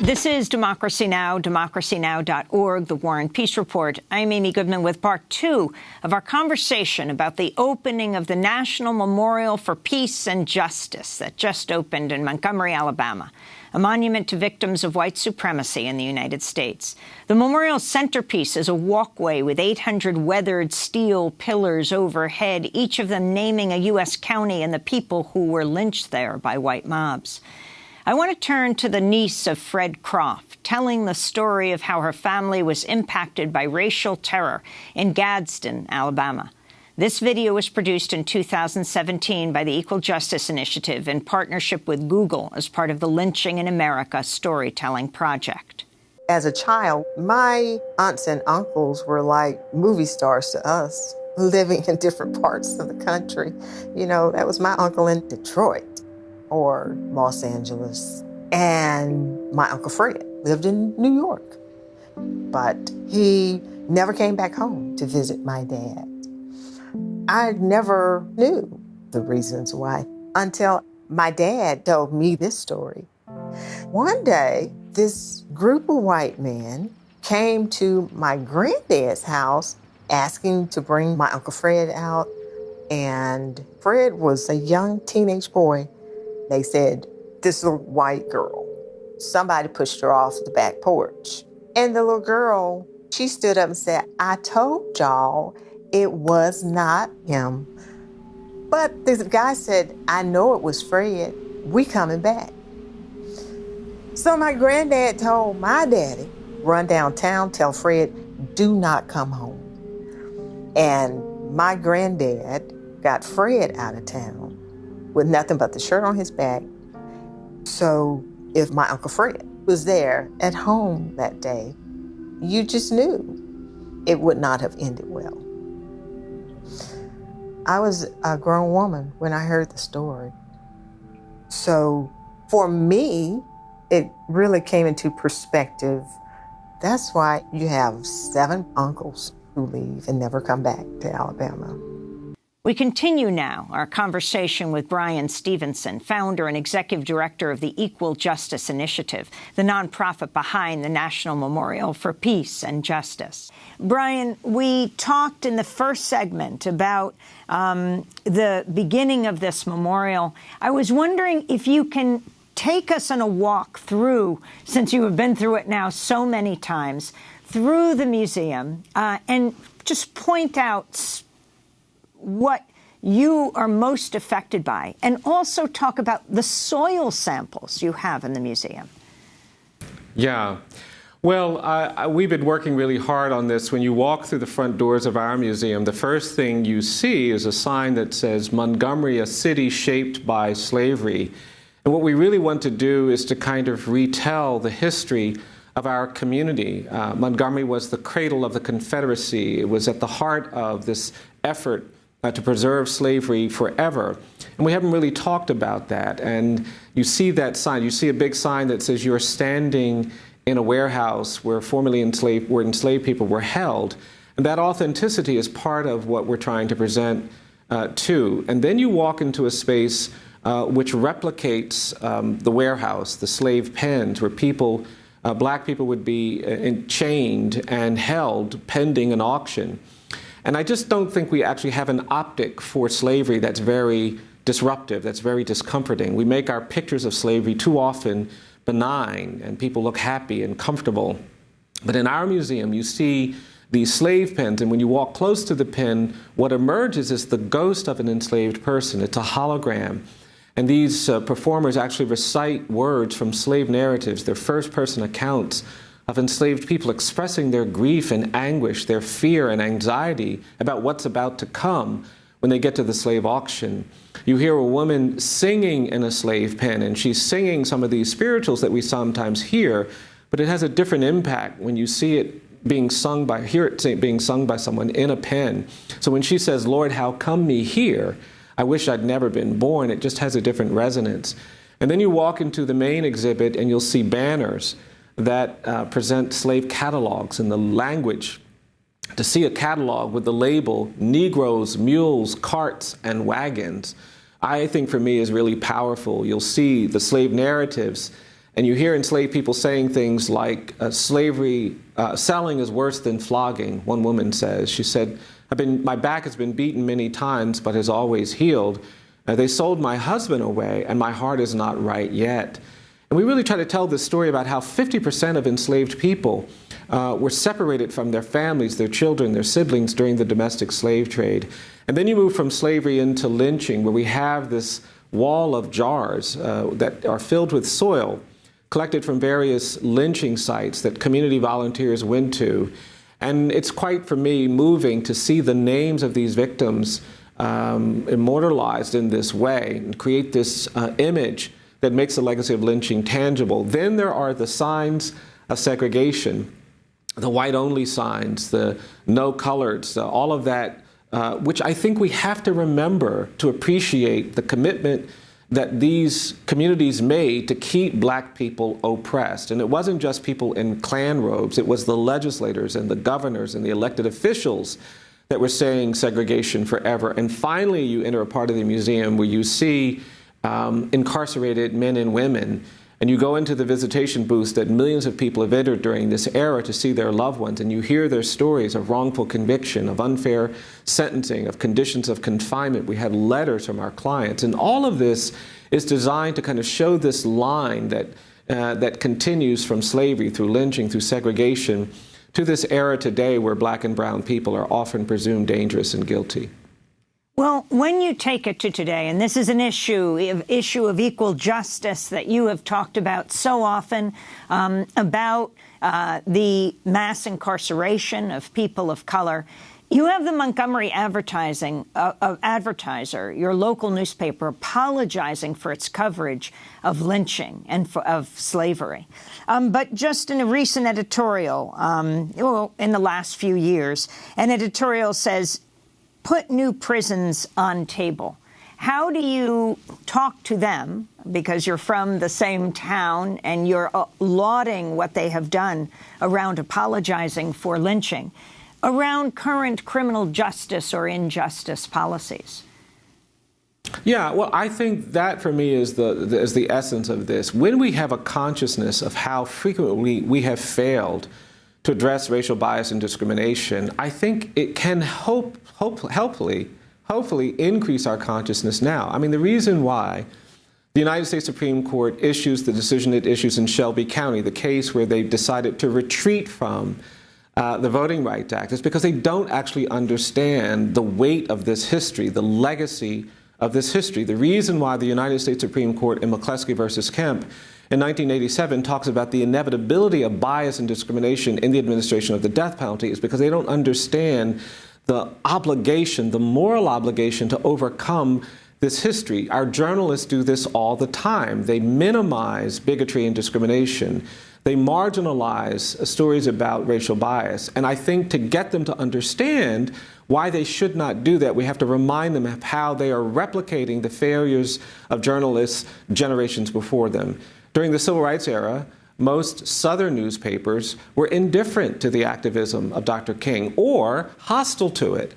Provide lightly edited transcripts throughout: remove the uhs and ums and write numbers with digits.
This is Democracy Now!, democracynow.org, The War and Peace Report. I'm Amy Goodman with part 2 of our conversation about the opening of the National Memorial for Peace and Justice that just opened in Montgomery, Alabama, a monument to victims of white supremacy in the United States. The memorial's centerpiece is a walkway with 800 weathered steel pillars overhead, each of them naming a U.S. county and the people who were lynched there by white mobs. I want to turn to the niece of Fred Croft, telling the story of how her family was impacted by racial terror in Gadsden, Alabama. This video was produced in 2017 by the Equal Justice Initiative in partnership with Google as part of the Lynching in America storytelling project. As a child, my aunts and uncles were like movie stars to us, living in different parts of the country. You know, that was my uncle in Detroit or Los Angeles. And my Uncle Fred lived in New York. But he never came back home to visit my dad. I never knew the reasons why until my dad told me this story. One day, this group of white men came to my granddad's house asking to bring my Uncle Fred out. And Fred was a young teenage boy. They said, this little white girl, somebody pushed her off the back porch. And the little girl, she stood up and said, I told y'all it was not him. But the guy said, I know it was Fred. We coming back. So my granddad told my daddy, run downtown, tell Fred, do not come home. And my granddad got Fred out of town with nothing but the shirt on his back. So if my Uncle Fred was there at home that day, you just knew it would not have ended well. I was a grown woman when I heard the story. So for me, it really came into perspective. That's why you have 7 uncles who leave and never come back to Alabama. We continue now our conversation with Bryan Stevenson, founder and executive director of the Equal Justice Initiative, the nonprofit behind the National Memorial for Peace and Justice. Bryan, we talked in the first segment about the beginning of this memorial. I was wondering if you can take us on a walk through, since you have been through it now so many times, through the museum and just point out what you are most affected by, and also talk about the soil samples you have in the museum. Yeah. Well, we've been working really hard on this. When you walk through the front doors of our museum, the first thing you see is a sign that says, Montgomery, a city shaped by slavery. And what we really want to do is to kind of retell the history of our community. Montgomery was the cradle of the Confederacy. It was at the heart of this effort to preserve slavery forever. And we haven't really talked about that. And you see that sign. You see a big sign that says you're standing in a warehouse where formerly enslaved people were held. And that authenticity is part of what we're trying to present too. And then you walk into a space which replicates the warehouse, the slave pens, where people, black people would be chained and held pending an auction. And I just don't think we actually have an optic for slavery that's very disruptive, that's very discomforting. We make our pictures of slavery too often benign, and people look happy and comfortable. But in our museum, you see these slave pens, and when you walk close to the pen, what emerges is the ghost of an enslaved person. It's a hologram. And these performers actually recite words from slave narratives, their first-person accounts of enslaved people expressing their grief and anguish, their fear and anxiety about what's about to come when they get to the slave auction. You hear a woman singing in a slave pen, and she's singing some of these spirituals that we sometimes hear, but it has a different impact when you see it being sung by, hear it being sung by someone in a pen. So when she says, Lord, how come me here? I wish I'd never been born. It just has a different resonance. And then you walk into the main exhibit and you'll see banners that present slave catalogs in the language. To see a catalog with the label Negroes, Mules, Carts, and Wagons, I think for me is really powerful. You'll see the slave narratives And you hear enslaved people saying things like, selling is worse than flogging, one woman says. She said, my back has been beaten many times, but has always healed. They sold my husband away, and my heart is not right yet. And we really try to tell this story about how 50% of enslaved people were separated from their families, their children, their siblings during the domestic slave trade. And then you move from slavery into lynching, where we have this wall of jars that are filled with soil collected from various lynching sites that community volunteers went to. And it's quite, for me, moving to see the names of these victims immortalized in this way and create this image that makes the legacy of lynching tangible. Then there are the signs of segregation, the white-only signs, the no-coloreds, all of that, which I think we have to remember to appreciate the commitment that these communities made to keep black people oppressed. And it wasn't just people in Klan robes, it was the legislators and the governors and the elected officials that were saying segregation forever. And finally, you enter a part of the museum where you see incarcerated men and women, and you go into the visitation booths that millions of people have entered during this era to see their loved ones, and you hear their stories of wrongful conviction, of unfair sentencing, of conditions of confinement. We have letters from our clients, and all of this is designed to kind of show this line that continues from slavery through lynching, through segregation, to this era today where black and brown people are often presumed dangerous and guilty. Well, when you take it to today, and this is an issue of equal justice that you have talked about so often, about the mass incarceration of people of color, you have the Montgomery Advertiser, your local newspaper, apologizing for its coverage of lynching and of slavery. But just in a recent editorial, in the last few years, an editorial says, put new prisons on table. How do you talk to them, because you're from the same town and you're lauding what they have done around apologizing for lynching, around current criminal justice or injustice policies? Yeah, well, I think that for me is the essence of this. When we have a consciousness of how frequently we have failed to address racial bias and discrimination, I think it can hopefully increase our consciousness now. I mean, the reason why the United States Supreme Court issues the decision it issues in Shelby County, the case where they decided to retreat from the Voting Rights Act, is because they don't actually understand the weight of this history, the legacy of this history. The reason why the United States Supreme Court in McCleskey versus Kemp in 1987 talks about the inevitability of bias and discrimination in the administration of the death penalty is because they don't understand the obligation, the moral obligation to overcome this history. Our journalists do this all the time. They minimize bigotry and discrimination. They marginalize stories about racial bias. And I think to get them to understand why they should not do that, we have to remind them of how they are replicating the failures of journalists generations before them. During the Civil Rights era, most Southern newspapers were indifferent to the activism of Dr. King or hostile to it.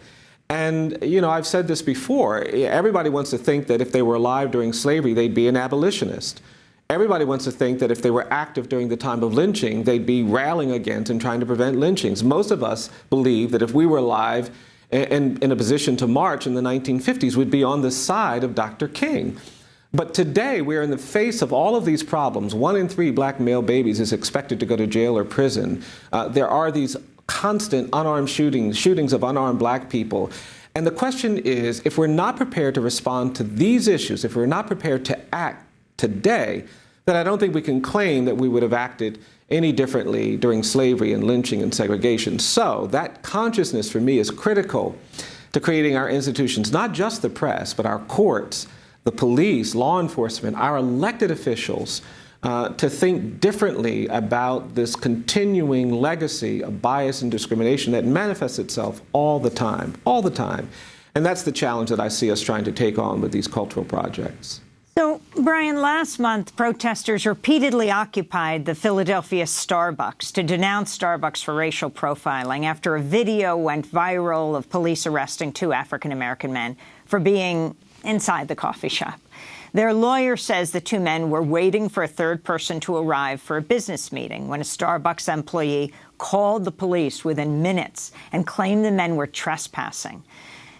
And, you know, I've said this before, everybody wants to think that if they were alive during slavery, they'd be an abolitionist. Everybody wants to think that if they were active during the time of lynching, they'd be rallying against and trying to prevent lynchings. Most of us believe that if we were alive and in a position to march in the 1950s, we'd be on the side of Dr. King. But today, we're in the face of all of these problems. 1 in 3 black male babies is expected to go to jail or prison. There are these constant unarmed shootings of unarmed black people. And the question is, if we're not prepared to respond to these issues, if we're not prepared to act today, then I don't think we can claim that we would have acted any differently during slavery and lynching and segregation. So that consciousness for me is critical to creating our institutions, not just the press, but our courts, the police, law enforcement, our elected officials, to think differently about this continuing legacy of bias and discrimination that manifests itself all the time. And that's the challenge that I see us trying to take on with these cultural projects. So, Bryan, last month, protesters repeatedly occupied the Philadelphia Starbucks to denounce Starbucks for racial profiling after a video went viral of police arresting 2 African-American men for being inside the coffee shop. Their lawyer says the two men were waiting for a third person to arrive for a business meeting when a Starbucks employee called the police within minutes and claimed the men were trespassing.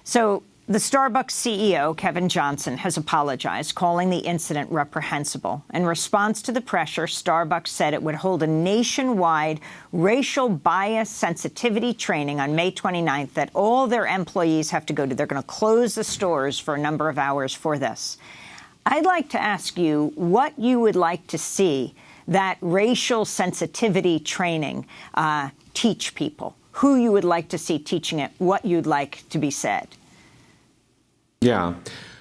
So the Starbucks CEO, Kevin Johnson, has apologized, calling the incident reprehensible. In response to the pressure, Starbucks said it would hold a nationwide racial bias sensitivity training on May 29th that all their employees have to go to. They're going to close the stores for a number of hours for this. I'd like to ask you what you would like to see that racial sensitivity training teach people, who you would like to see teaching it, what you'd like to be said. Yeah.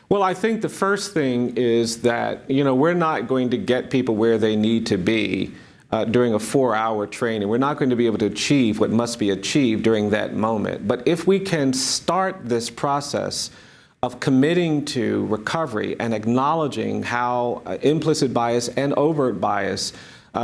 Well, I think the first thing is that, we're not going to get people where they need to be during a 4-hour training. We're not going to be able to achieve what must be achieved during that moment. But if we can start this process of committing to recovery and acknowledging how implicit bias and overt bias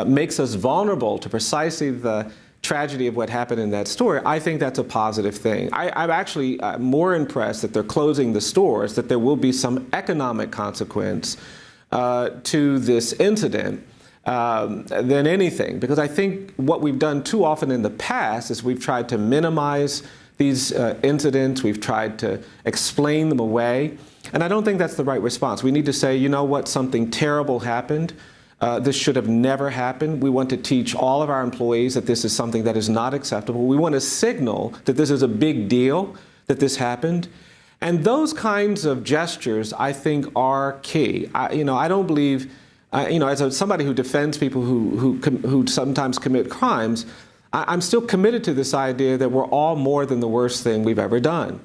makes us vulnerable to precisely the tragedy of what happened in that store, I think that's a positive thing. I'm actually more impressed that they're closing the stores, that there will be some economic consequence to this incident than anything. Because I think what we've done too often in the past is we've tried to minimize these incidents, we've tried to explain them away, and I don't think that's the right response. We need to say, you know what, something terrible happened. This should have never happened. We want to teach all of our employees that this is something that is not acceptable. We want to signal that this is a big deal, that this happened. And those kinds of gestures, I think, are key. I don't believe, as somebody who defends people who sometimes commit crimes, I'm still committed to this idea that we're all more than the worst thing we've ever done.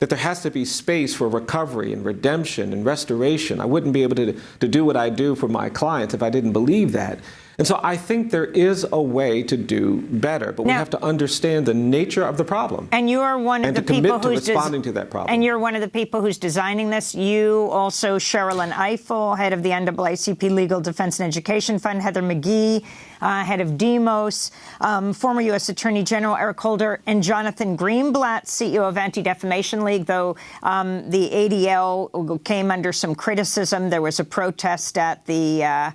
That there has to be space for recovery and redemption and restoration. I wouldn't be able to do what I do for my clients if I didn't believe that. And so I think there is a way to do better, but we have to understand the nature of the problem. And you are one of the people who's responding to that problem. And you're one of the people who's designing this. You, also Sherilyn Ifill, head of the NAACP Legal Defense and Education Fund, Heather McGhee, head of Demos, former U.S. Attorney General Eric Holder, and Jonathan Greenblatt, CEO of Anti-Defamation League, though the ADL came under some criticism. There was a protest at the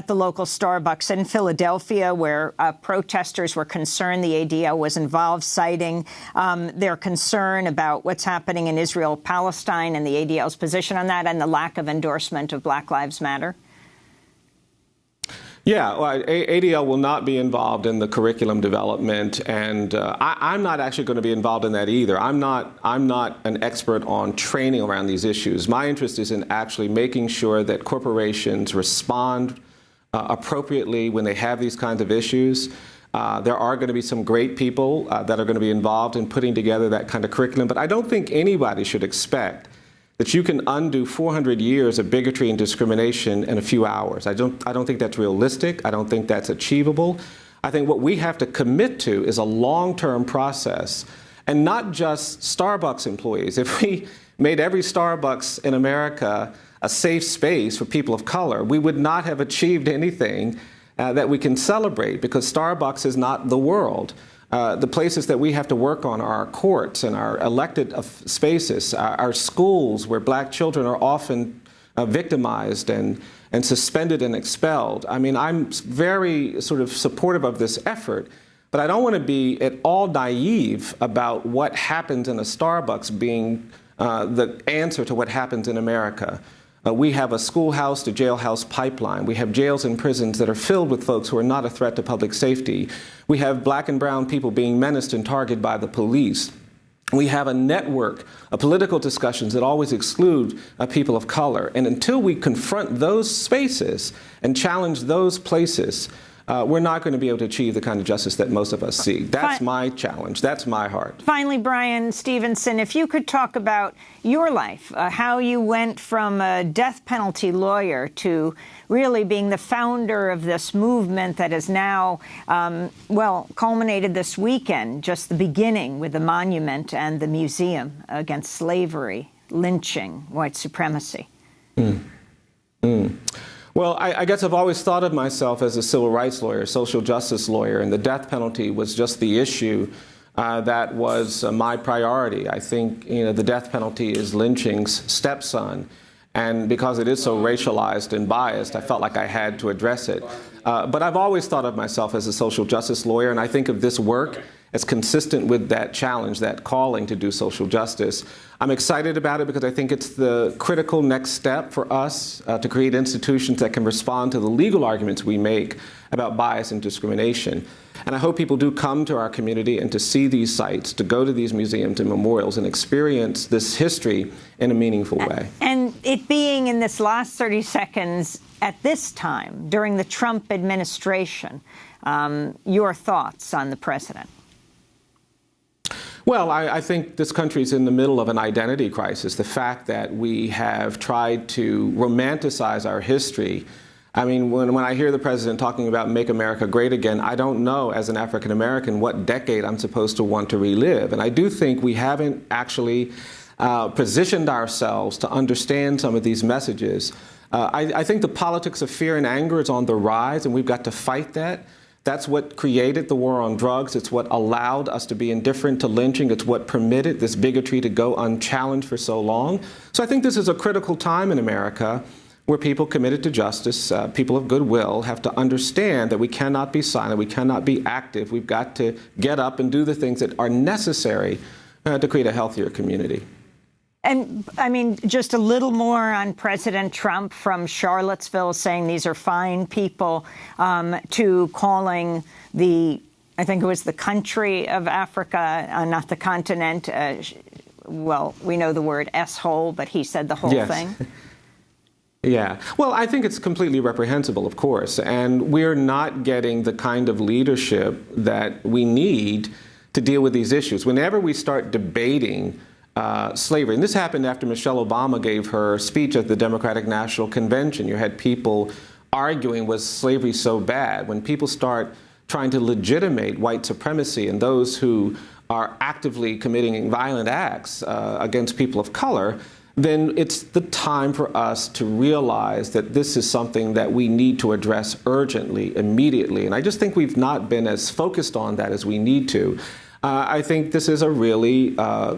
local Starbucks in Philadelphia where protesters were concerned the ADL was involved, citing their concern about what's happening in Israel-Palestine and the ADL's position on that and the lack of endorsement of Black Lives Matter. Yeah, well, ADL will not be involved in the curriculum development, and I'm not actually going to be involved in that either. I'm not an expert on training around these issues. My interest is in actually making sure that corporations respond appropriately when they have these kinds of issues. There are going to be some great people that are going to be involved in putting together that kind of curriculum, but I don't think anybody should expect that you can undo 400 years of bigotry and discrimination in a few hours. I don't think that's realistic. I don't think that's achievable. I think what we have to commit to is a long-term process, and not just Starbucks employees. If we made every Starbucks in America a safe space for people of color, we would not have achieved anything that we can celebrate, because Starbucks is not the world. The places that we have to work on are our courts and our elected spaces, our schools where black children are often victimized and suspended and expelled. I mean, I'm very sort of supportive of this effort, but I don't want to be at all naive about what happens in a Starbucks being the answer to what happens in America. We have a schoolhouse to jailhouse pipeline. We have jails and prisons that are filled with folks who are not a threat to public safety. We have black and brown people being menaced and targeted by the police. We have a network of political discussions that always exclude people of color. And until we confront those spaces and challenge those places, we're not going to be able to achieve the kind of justice that most of us see. That's my challenge. That's my heart. Finally, Bryan Stevenson, if you could talk about your life, how you went from a death penalty lawyer to really being the founder of this movement that is now, culminated this weekend, just the beginning with the monument and the museum against slavery, lynching, white supremacy. Well, I guess I've always thought of myself as a civil rights lawyer, social justice lawyer, and the death penalty was just the issue that was my priority. I think, the death penalty is lynching's stepson, And because it is so racialized and biased, I felt like I had to address it. But I've always thought of myself as a social justice lawyer, and I think of this work as consistent with that challenge, that calling to do social justice. I'm excited about it because I think it's the critical next step for us to create institutions that can respond to the legal arguments we make about bias and discrimination. And I hope people do come to our community and to see these sites, to go to these museums and memorials and experience this history in a meaningful way. And it being in this last 30 seconds at this time, during the Trump administration, your thoughts on the president? Well, I think this country is in the middle of an identity crisis. The fact that we have tried to romanticize our history. I mean, when I hear the president talking about Make America Great Again, I don't know, as an African American, what decade I'm supposed to want to relive. And I do think we haven't actually positioned ourselves to understand some of these messages. I think the politics of fear and anger is on the rise, and we've got to fight that. That's what created the war on drugs. It's what allowed us to be indifferent to lynching. It's what permitted this bigotry to go unchallenged for so long. So I think this is a critical time in America where people committed to justice, people of goodwill, have to understand that we cannot be silent, we cannot be active. We've got to get up and do the things that are necessary to create a healthier community. And, I mean, just a little more on President Trump from Charlottesville saying these are fine people, to calling the, I think it was the country of Africa, not the continent. Well, we know the word S-hole, but he said the whole thing. Yeah. Well, I think it's completely reprehensible, of course, and we're not getting the kind of leadership that we need to deal with these issues. Whenever we start debating slavery, and this happened after Michelle Obama gave her speech at the Democratic National Convention, you had people arguing, was slavery so bad? When people start trying to legitimate white supremacy and those who are actively committing violent acts against people of color, then it's the time for us to realize that this is something that we need to address urgently, immediately. And I just think we've not been as focused on that as we need to. I think this is a really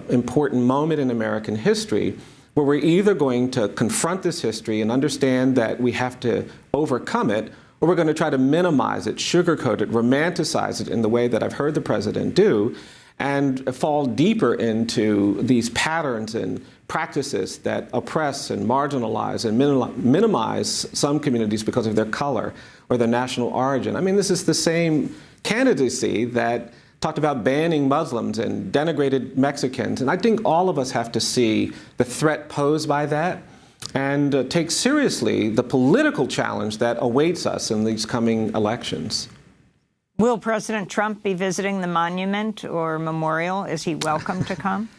important moment in American history where we're either going to confront this history and understand that we have to overcome it, or we're going to try to minimize it, sugarcoat it, romanticize it in the way that I've heard the president do, and fall deeper into these patterns and practices that oppress and marginalize and minimize some communities because of their color or their national origin. I mean, this is the same candidacy that talked about banning Muslims and denigrated Mexicans. And I think all of us have to see the threat posed by that and take seriously the political challenge that awaits us in these coming elections. Will President Trump be visiting the monument or memorial? Is he welcome to come?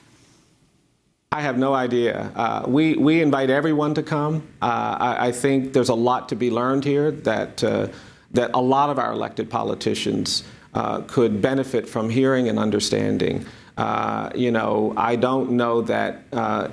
I have no idea. We invite everyone to come. I think there's a lot to be learned here that a lot of our elected politicians could benefit from hearing and understanding. I don't know that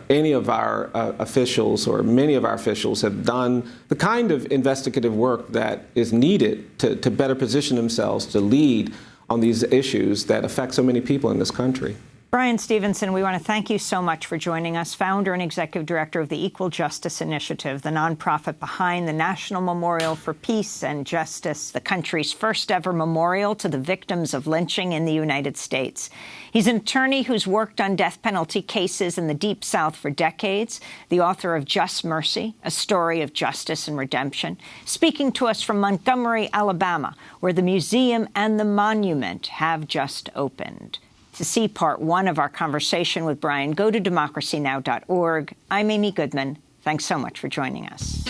any of our officials or many of our officials have done the kind of investigative work that is needed to better position themselves to lead on these issues that affect so many people in this country. Bryan Stevenson, we want to thank you so much for joining us, founder and executive director of the Equal Justice Initiative, the nonprofit behind the National Memorial for Peace and Justice, the country's first ever memorial to the victims of lynching in the United States. He's an attorney who's worked on death penalty cases in the Deep South for decades, the author of Just Mercy, a story of justice and redemption, speaking to us from Montgomery, Alabama, where the museum and the monument have just opened. To see part one of our conversation with Bryan, go to democracynow.org. I'm Amy Goodman. Thanks so much for joining us.